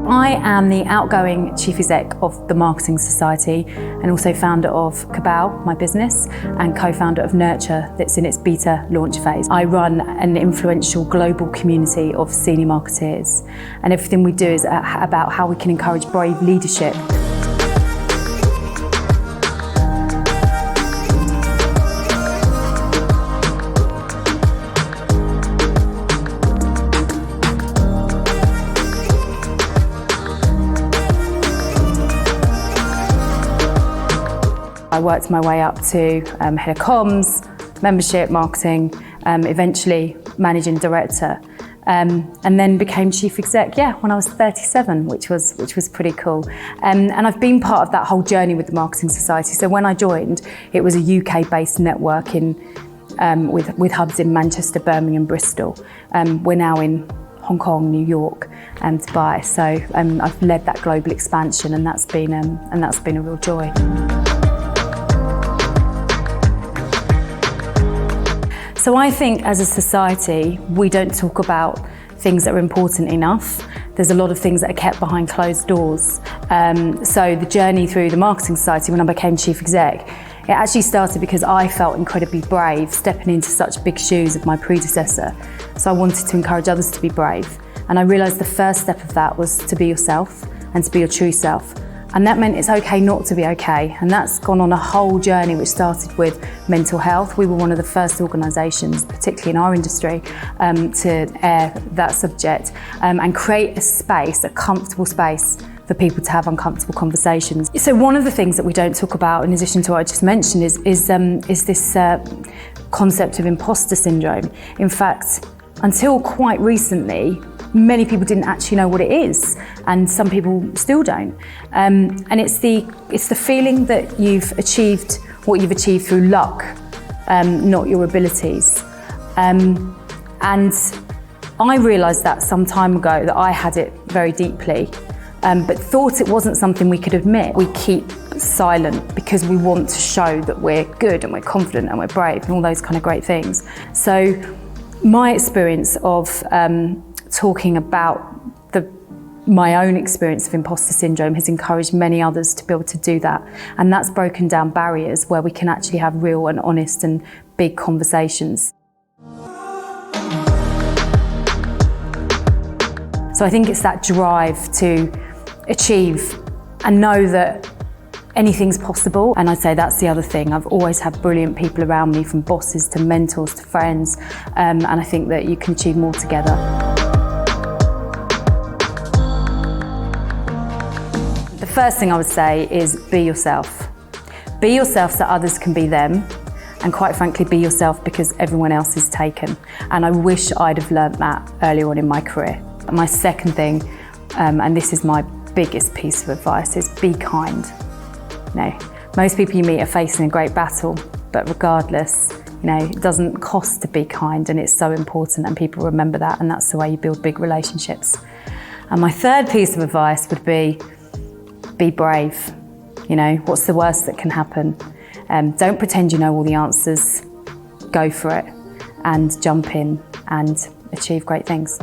I am the outgoing Chief Exec of the Marketing Society and also founder of Cabal, my business, and co-founder of Nurture that's in its beta launch phase. I run an influential global community of senior marketeers, and everything we do is about how we can encourage brave leadership. I worked my way up to head of comms, membership, marketing, eventually managing director, and then became chief exec, when I was 37, which was pretty cool. And I've been part of that whole journey with the Marketing Society. So when I joined, it was a UK-based network with hubs in Manchester, Birmingham, Bristol. We're now in Hong Kong, New York, and Dubai. So I've led that global expansion, and that's been a real joy. So I think as a society, we don't talk about things that are important enough. There's a lot of things that are kept behind closed doors. So the journey through the Marketing Society, when I became chief exec, it actually started because I felt incredibly brave stepping into such big shoes of my predecessor. So I wanted to encourage others to be brave. And I realised the first step of that was to be yourself and to be your true self. And that meant it's okay not to be okay. And that's gone on a whole journey which started with mental health. We were one of the first organisations, particularly in our industry, to air that subject and create a space, a comfortable space for people to have uncomfortable conversations. So one of the things that we don't talk about, in addition to what I just mentioned, is this concept of imposter syndrome. In fact, until quite recently, many people didn't actually know what it is, and some people still don't. And it's the feeling that you've achieved what you've achieved through luck, not your abilities. And I realised that some time ago, that I had it very deeply, but thought it wasn't something we could admit. We keep silent because we want to show that we're good and we're confident and we're brave and all those kind of great things. So my experience of talking about my own experience of imposter syndrome has encouraged many others to be able to do that. And that's broken down barriers where we can actually have real and honest and big conversations. So I think it's that drive to achieve and know that anything's possible. And I'd say that's the other thing. I've always had brilliant people around me, from bosses to mentors to friends. And I think that you can achieve more together. The first thing I would say is be yourself. Be yourself so others can be them, and quite frankly, be yourself because everyone else is taken. And I wish I'd have learnt that earlier on in my career. My second thing, and this is my biggest piece of advice, is be kind. Most people you meet are facing a great battle, but regardless, it doesn't cost to be kind, and it's so important, and people remember that, and that's the way you build big relationships. And my third piece of advice would be brave. What's the worst that can happen? Don't pretend you know all the answers. Go for it and jump in and achieve great things.